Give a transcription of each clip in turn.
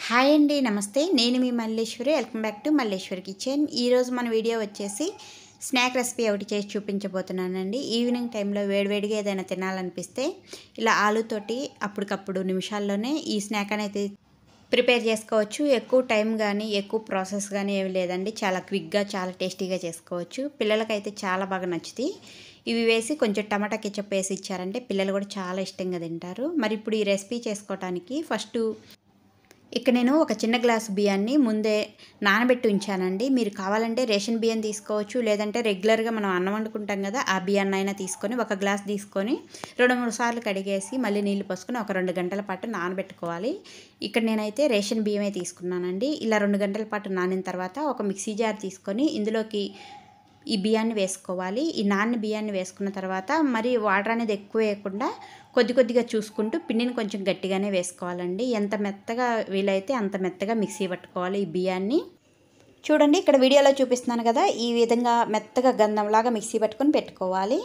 Hi అండి, నమస్తే. నేను మీ Malleswari. Welcome back to Malleswari kitchen. ఈరోజు మన వీడియో వచ్చేసి స్నాక్ రెసిపీ ఒకటి చేసి చూపించబోతున్నానండి. ఈవినింగ్ టైంలో వేడివేడిగా ఏదైనా తినాలనిపిస్తే ఇలా ఆలుతోటి అప్పటికప్పుడు నిమిషాల్లోనే ఈ స్నాక్ అనేది ప్రిపేర్ చేసుకోవచ్చు. ఎక్కువ టైం కానీ ఎక్కువ ప్రాసెస్ కానీ ఏమి లేదండి. చాలా క్విక్గా చాలా టేస్టీగా చేసుకోవచ్చు. పిల్లలకైతే చాలా బాగా నచ్చుతాయి. ఇవి వేసి కొంచెం టమాటా కెచప్ వేసి ఇచ్చారంటే పిల్లలు కూడా చాలా ఇష్టంగా తింటారు. మరి ఇప్పుడు ఈ రెసిపీ చేసుకోవడానికి ఫస్ట్ ఇక్కడ నేను ఒక చిన్న గ్లాసు బియ్యాన్ని ముందే నానబెట్టి ఉంచానండి. మీరు కావాలంటే రేషన్ బియ్యం తీసుకోవచ్చు, లేదంటే రెగ్యులర్గా మనం అన్నం వండుకుంటాం కదా, ఆ బియ్యాన్ని అయినా తీసుకొని ఒక గ్లాస్ తీసుకొని 2-3 సార్లు కడిగేసి మళ్ళీ నీళ్ళు పోసుకొని ఒక 2 గంటల పాటు నానబెట్టుకోవాలి. ఇక్కడ నేనైతే రేషన్ బియ్యమే తీసుకున్నానండి. ఇలా 2 గంటల పాటు నానిన తర్వాత ఒక మిక్సీ జార్ తీసుకొని ఇందులోకి ఈ బియ్యాన్ని వేసుకోవాలి. ఈ నానిన బియ్యాన్ని వేసుకున్న తర్వాత మరి వాటర్ అనేది ఎక్కువ వేయకుండా కొద్దిగా చూసుకుంటూ పిండిని కొంచెం గట్టిగానే వేసుకోవాలండి. ఎంత మెత్తగా వీలైతే అంత మెత్తగా మిక్సీ పట్టుకోవాలి ఈ బియ్యాన్ని. చూడండి, ఇక్కడ వీడియోలో చూపిస్తున్నాను కదా, ఈ విధంగా మెత్తగా గంధంలాగా మిక్సీ పట్టుకొని పెట్టుకోవాలి.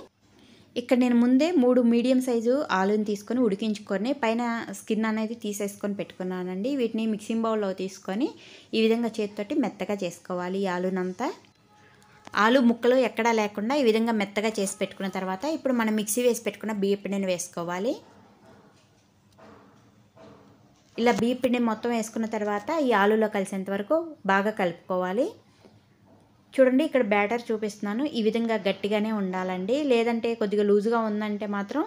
ఇక్కడ నేను ముందే 3 మీడియం సైజు ఆలుని తీసుకొని ఉడికించుకొని పైన స్కిన్ అనేది తీసేసుకొని పెట్టుకున్నానండి. వీటిని మిక్సింగ్ బౌల్లో తీసుకొని ఈ విధంగా చేతితోటి మెత్తగా చేసుకోవాలి. ఈ ఆలునంతా ఆలు ముక్కలు ఎక్కడా లేకుండా ఈ విధంగా మెత్తగా చేసి పెట్టుకున్న తర్వాత ఇప్పుడు మనం మిక్సీ వేసి పెట్టుకున్న బియ్య పిండిని వేసుకోవాలి. ఇలా బియ్య పిండి మొత్తం వేసుకున్న తర్వాత ఈ ఆలులో కలిసేంత వరకు బాగా కలుపుకోవాలి. చూడండి, ఇక్కడ బ్యాటర్ చూపిస్తున్నాను. ఈ విధంగా గట్టిగానే ఉండాలండి. లేదంటే కొద్దిగా లూజుగా ఉందంటే మాత్రం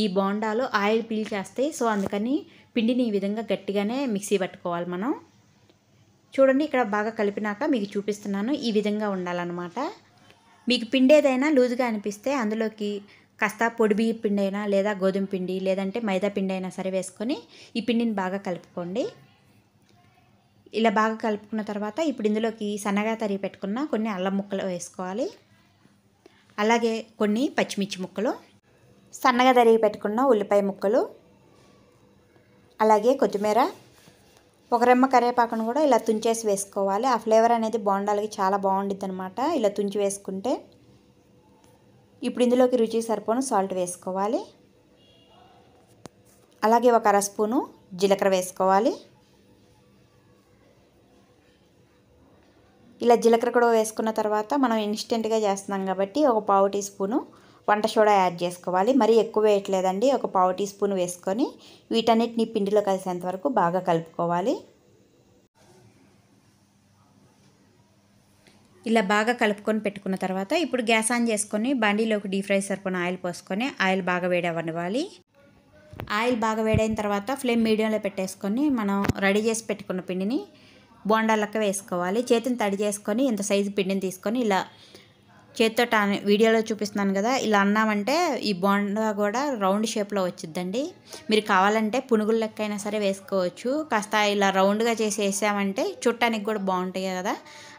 ఈ బోండాలు ఆయిల్ పీల్చేస్తాయి. సో అందుకని పిండిని ఈ విధంగా గట్టిగానే మిక్సీ పట్టుకోవాలి మనం. చూడండి, ఇక్కడ బాగా కలిపినాక మీకు చూపిస్తున్నాను. ఈ విధంగా ఉండాలన్నమాట. మీకు పిండి ఏదైనా లూజుగా అనిపిస్తే అందులోకి కాస్త పొడి బియ్య పిండి అయినా లేదా గోధుమ పిండి లేదంటే మైదా పిండి అయినా సరే వేసుకొని ఈ పిండిని బాగా కలుపుకోండి. ఇలా బాగా కలుపుకున్న తర్వాత ఇప్పుడు ఇందులోకి సన్నగా తరిగి పెట్టుకున్న కొన్ని అల్లం ముక్కలు వేసుకోవాలి. అలాగే కొన్ని పచ్చిమిర్చి ముక్కలు, సన్నగా తరిగి పెట్టుకున్న ఉల్లిపాయ ముక్కలు, అలాగే కొత్తిమీర, ఒక రెమ్మ కరివేపాకును కూడా ఇలా తుంచేసి వేసుకోవాలి. ఆ ఫ్లేవర్ అనేది బోండాలకి చాలా బాగుండిద్ది అనమాట ఇలా తుంచి వేసుకుంటే. ఇప్పుడు ఇందులోకి రుచి సరిపోను సాల్ట్ వేసుకోవాలి. అలాగే ఒక అర స్పూను జీలకర్ర వేసుకోవాలి. ఇలా జీలకర్ర కూడా వేసుకున్న తర్వాత మనం ఇన్స్టెంట్గా చేస్తున్నాం కాబట్టి ఒక పావు టీ స్పూను వంట సోడా యాడ్ చేసుకోవాలి. మరీ ఎక్కువ వేయట్లేదండి, ఒక పావు టీ స్పూన్ వేసుకొని వీటన్నిటిని పిండిలో కలిసేంత వరకు బాగా కలుపుకోవాలి. ఇలా బాగా కలుపుకొని పెట్టుకున్న తర్వాత ఇప్పుడు గ్యాస్ ఆన్ చేసుకొని బండిలోకి డీప్ ఫ్రై సరిపోయిన ఆయిల్ పోసుకొని ఆయిల్ బాగా వేడవ్వనివ్వాలి. ఆయిల్ బాగా వేడైన తర్వాత ఫ్లేమ్ మీడియంలో పెట్టేసుకొని మనం రెడీ చేసి పెట్టుకున్న పిండిని బోండాలక్క వేసుకోవాలి. చేతిని తడి చేసుకొని ఇంత సైజు పిండిని తీసుకొని ఇలా చేతితో వీడియోలో చూపిస్తున్నాను కదా, ఇలా అన్నామంటే ఈ బోండా కూడా రౌండ్ షేప్లో వచ్చిద్దండి. మీరు కావాలంటే పునుగుల లెక్క అయినా సరే వేసుకోవచ్చు. కాస్త ఇలా రౌండ్గా చేసి వేసామంటే చుట్టానికి కూడా బాగుంటాయి కదా,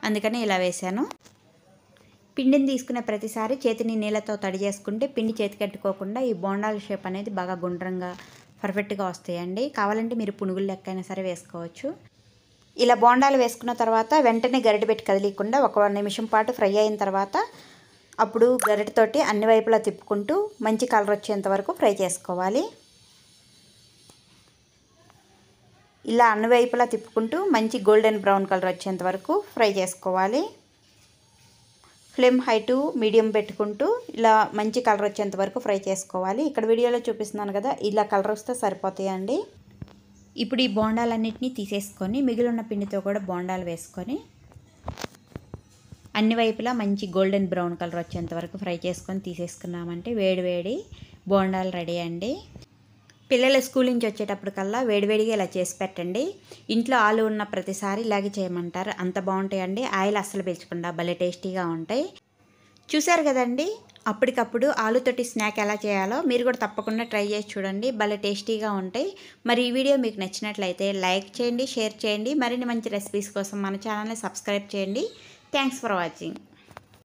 అందుకని ఇలా వేసాను. పిండిని తీసుకునే ప్రతిసారి చేతిని నీళ్ళతో తడి చేసుకుంటే పిండి చేతికి కట్టుకోకుండా ఈ బోండాల షేప్ అనేది బాగా గుండ్రంగా పర్ఫెక్ట్గా వస్తాయండి. కావాలంటే మీరు పునుగుల లెక్క అయినా సరే వేసుకోవచ్చు. ఇలా బోండాలు వేసుకున్న తర్వాత వెంటనే గరిటె పెట్టి కదిలీకుండా ఒక 1 నిమిషం పాటు ఫ్రై అయిన తర్వాత అప్పుడు గరిటెతోటి అన్ని వైపులా తిప్పుకుంటూ మంచి కలర్ వచ్చేంత వరకు ఫ్రై చేసుకోవాలి. ఇలా అన్ని వైపులా తిప్పుకుంటూ మంచి గోల్డెన్ బ్రౌన్ కలర్ వచ్చేంత వరకు ఫ్రై చేసుకోవాలి. ఫ్లేమ్ హై టు మీడియం పెట్టుకుంటూ ఇలా మంచి కలర్ వచ్చేంత వరకు ఫ్రై చేసుకోవాలి. ఇక్కడ వీడియోలో చూపిస్తున్నాను కదా, ఇలా కలర్ వస్తే సరిపోతాయండి. ఇప్పుడు ఈ బోండాలన్నింటినీ తీసేసుకొని మిగిలిన పిండితో కూడా బోండాలు వేసుకొని అన్ని వైపులా మంచి గోల్డెన్ బ్రౌన్ కలర్ వచ్చేంత వరకు ఫ్రై చేసుకొని తీసేసుకున్నామంటే వేడివేడి బోండాలు రెడీ అండి. పిల్లలు స్కూల్ నుంచి వచ్చేటప్పటికల్లా వేడివేడిగా ఇలా చేసి పెట్టండి. ఇంట్లో ఆలు ఉన్న ప్రతిసారి ఇలాగే చేయమంటారు, అంత బాగుంటాయండి. ఆయిల్ అస్సలు పీల్చకుండా భలే టేస్టీగా ఉంటాయి. చూసారు కదండి, అప్పటికప్పుడు ఆలుతోటి స్నాక్ ఎలా చేయాలో మీరు కూడా తప్పకుండా ట్రై చేసి చూడండి, భలే టేస్టీగా ఉంటాయి. మరి ఈ వీడియో మీకు నచ్చినట్లయితే లైక్ చేయండి, షేర్ చేయండి. మరిన్ని మంచి రెసిపీస్ కోసం మన ఛానల్ని సబ్స్క్రైబ్ చేయండి. Thanks for watching.